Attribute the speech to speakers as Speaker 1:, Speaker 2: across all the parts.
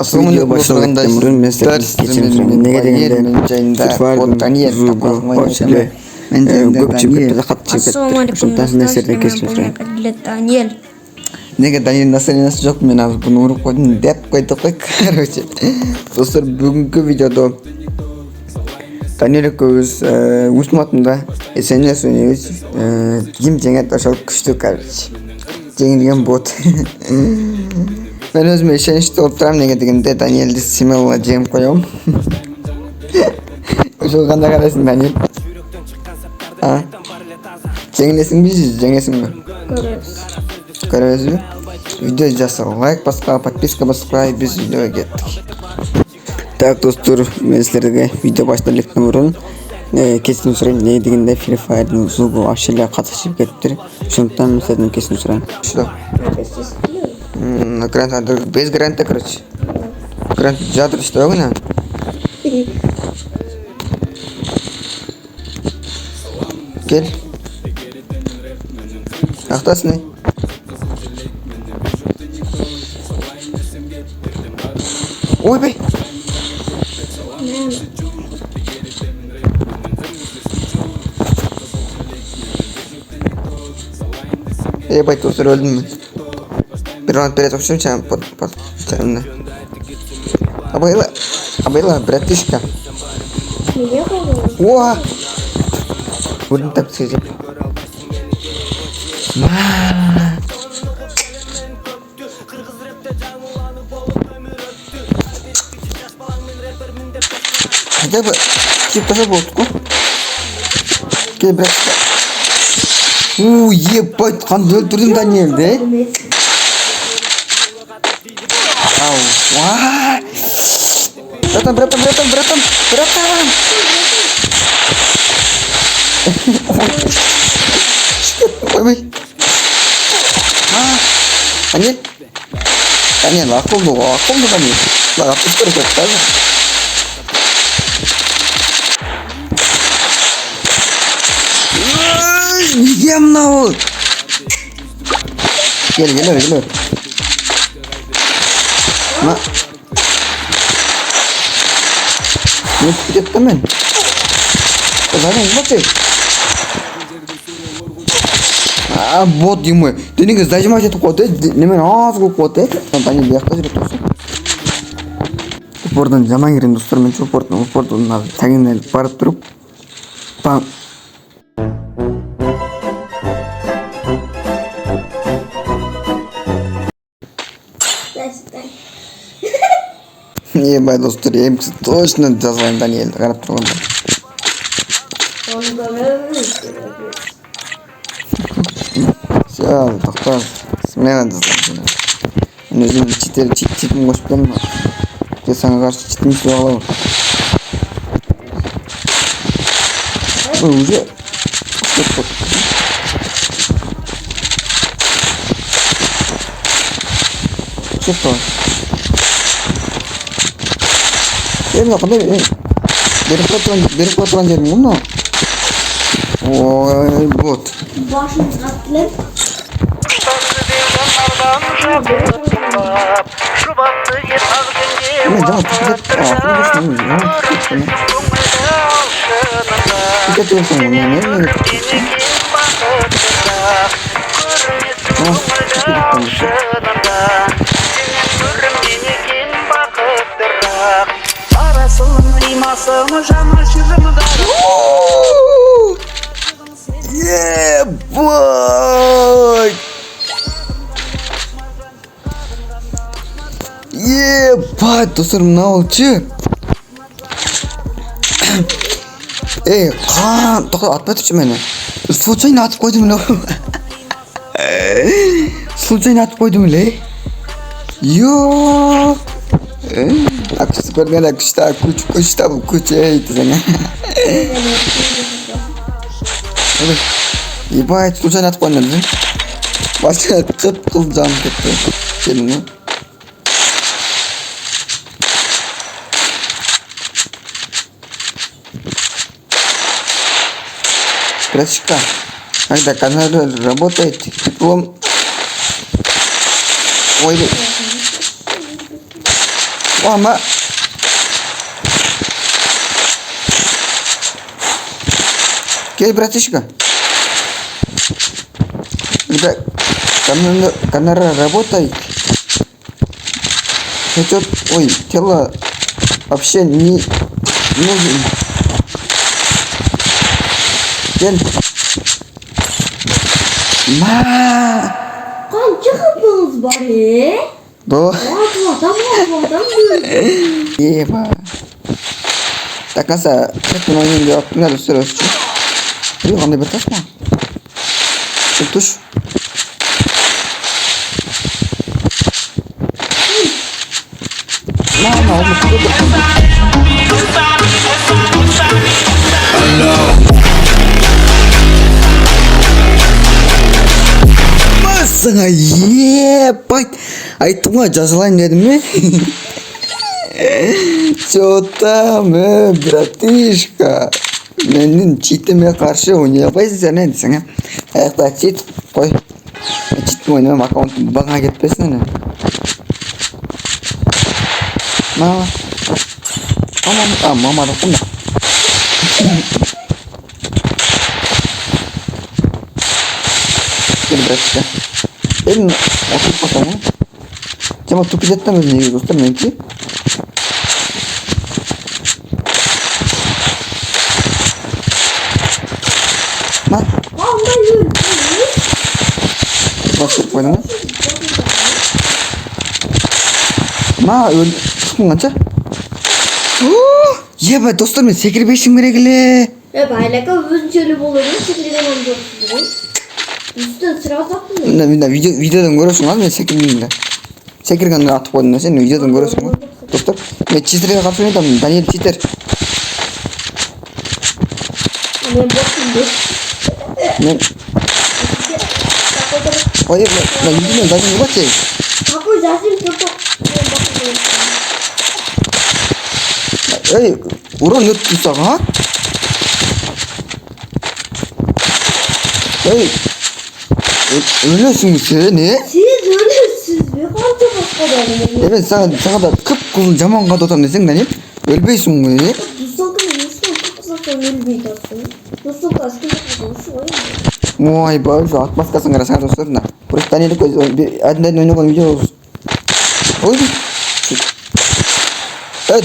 Speaker 1: Видео başladıktan bұрын мен сіздерге кешірім неге дегенде көпшілікті қатты жіберді. Сондықтан сіздерге кешірім сұраймын.
Speaker 2: Даниэль.
Speaker 1: Неге Даниэль настроениясы жоқ, мен аз бұны ұрып қойдым деп қойдық қой. Короче, достар, бүгінгі видеода Даниэль екеуміз өз матында СНС ойнаймыз. Кім жеңеді ошол күшті, короче. Жеңілген бот. Мен өзіме ishonishda olib turaman, nega deganda Danielni Simela jengib qo'yaman. O'sha qanday qaraysan Daniel? Ha? Jenglasingmi, jengasingmi? Ko'ramiz. Video jasa, like basqa, подписка basqa, biz videoga ketdik. Так, достар, мен сіздерге видео başladıktan bұрын кесін сұрайын, не дегенде Free Fire'ның зубы ашылы қатышып кетті. Сондықтан мен сіздерден кесін сұрайын. Что? Грант надо без гранта, короче. Грант завтра что вы на? Кель. Ахтасный. Ой, бей. Ебать, тут роль. Первый перед общем чем под темно. Абайла, братишка. О! Будем так сидеть. Хотя бы типа заботку. Окей, братишка. Ебать, қандай өлтірдің Даниэлді, Ау, вай! Братан! Ой, Даниэль, ақылды Даниэль. Лаға пұстыр көттәді. Неге мынау? Кел. Ма. Не кетті мен. Задан бот. Бот деймін. Дүниеге зажимать етіп қойды. Немен аз қылып қойды. Даниэль бияққа жүріп тұрсын. Упордан жаман керен достар, мен упордан тәңінен барып тұрып. Пам. Ебай, достар, я точно жазылайын Даниэлді қарап тұрғанда. Все, тоқтар, смена жазылайын. Мен өзім читім қосып келім. Саңа қарсы читім сөй алауын. Уже Что? Мына қандай беріп отырған жерім мұны. Ой, бот.
Speaker 2: Başımız atılır.
Speaker 1: Мен жаңа түкілет ақылы көрсін. Түкет өрсің мұны. Ебать, достар, мынау че? Тоқта атпай тұршы мені. Случайно атып қойдым мынау. Случайно атып қойдым ле. Йоо. Акшысы көрген акшыста күш ейті заңа. Ебать, случайно атып қойдым мені. Басқа қып-қыл жаным кетті. Келін ме? Братишка, когда канал работает, теплом. Ой, Мама. Окей, братишка. Ребят, камера работает. Хотят, ой, тело вообще не нужен. Gel. Ma.
Speaker 2: Qancha xilpimiz bor,
Speaker 1: Do.
Speaker 2: Adam
Speaker 1: Eva. Tak kasa, sen oyun diyor. Ne sürüyorsun? Yok, anne bir taş mı? Tuş. Mama, onu Masana ебать. Айтуға жазылайын дедім ме? Чё там, братишка? Менің читіме қаршы ойнай албайсың не десең, аяқта чит қой. Читім ойнамам, аккаунтым баға кетпесін. Мама. Мама да қымда. Gel bırakışta. Elin oturup bakalım. Cama topu jetten mi yiyoruz dostlar benimki? Lan. Basıp koydum. Ma öyle tutun kanca. Ye be dostlar ben sekir beşin gerekli.
Speaker 2: Ya baylaka özünçeli bulurum. Sekirden olacak. Üstten sıra atmıyor.
Speaker 1: Mында видеодан көресің ал мен секіргенді. Секіргенді атып қойдым да сен видеодан көресің ғой. Достар, мен читерге қарсы ойнадым. Даниэль читер.
Speaker 2: Мен бостым.
Speaker 1: Мен Ой, мен видеодан даже не бачай.
Speaker 2: Какой засим только.
Speaker 1: Ей, урон өтті саған. Ей, өлесің сен,
Speaker 2: Siz ölürsünüz. Qancha boshqa
Speaker 1: Ben sana da kıpkızıl jamonga otaman desең, Даниэль, өлбейсің ғой, Ой, бай, отмазкасын қарасаң достар, мына. Просто Даниэль әдінден ойнаған видео. Ой.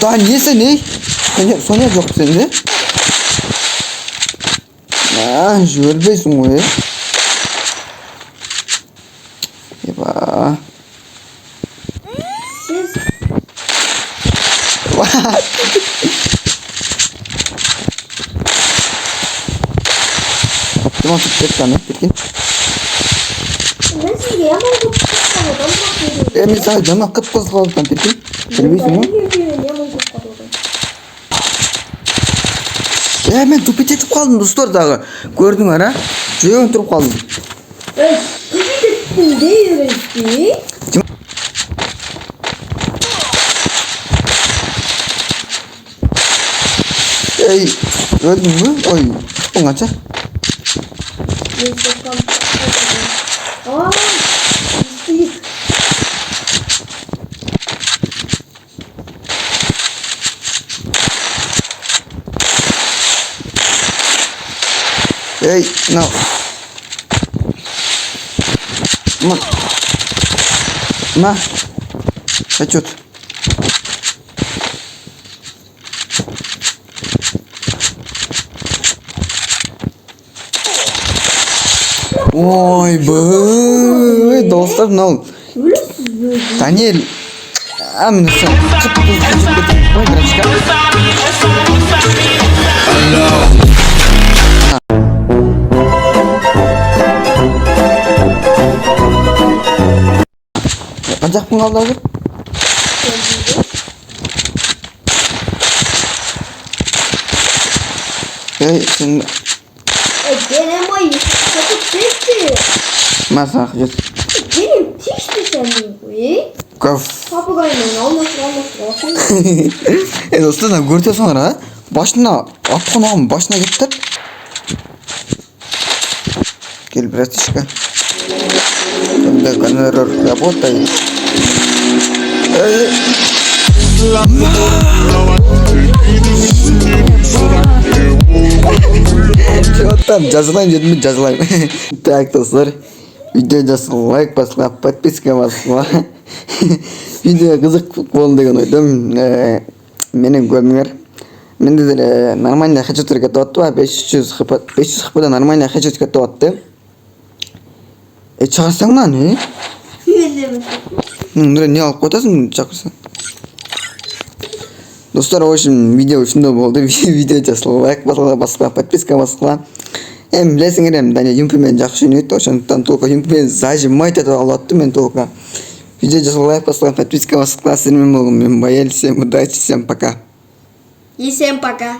Speaker 1: Даниэль сен не? Соня жоқ сен не? Өлбейсің ғой, Еба. Tamam, tek tane, peki.
Speaker 2: Ben size yaman çok
Speaker 1: Мен саған жана қып-қызыл қалыптан пеки. Білбейсің ғой? Мен тупит етіп қалдым достар дағы. Көрдің ара? Жүрегім тұрып қалдым.
Speaker 2: Tupit ettin değil.
Speaker 1: Ey, öldün mü? Oy, bu kaça? Ey, no. Ma. Kaçut. Ой, бай, достар, мынау. Даниэль. Міне сен қып-қызыл кетіп қой, братишка. Қаншақпын қалды азыр? Ей, сен...
Speaker 2: Benim o kapı çekti.
Speaker 1: Masaq jut.
Speaker 2: Benim tişti senin bu.
Speaker 1: Көф.
Speaker 2: Kapı kaynağını almasın.
Speaker 1: Достар, көрсетесің ара, башына, атқан оғым башына кетті. Кел, братишка. Когда камера работает. Cevaptan жазылайын дедім бе жазылайын. Так достар, видео жасыл лайк басыңыздар, подписка басыңыздар. Видео қызық болсын деген ойдым. Мені көрдіңдер. Менде де нормально хеджет кетіп атты, 500 хп'да нормально хеджет кетіп атты. Шығарсаң lan, не алып қоятасың шақырсаң? Достар, в общем, видео ушундай болду. Видео жасыл лайк басыңыздар, подписка басыңыздар. Эми билесиңер, Даня юмпи менен жакшы ойнойт, ошондуктан толку юмпи менен зажимать этип алып аттым мен толку. Видео жасыл лайк басыңыздар, подписка басыңыздар. Сиздер менен болгом мен Байел. Всем удачи, всем пока.
Speaker 2: И всем пока.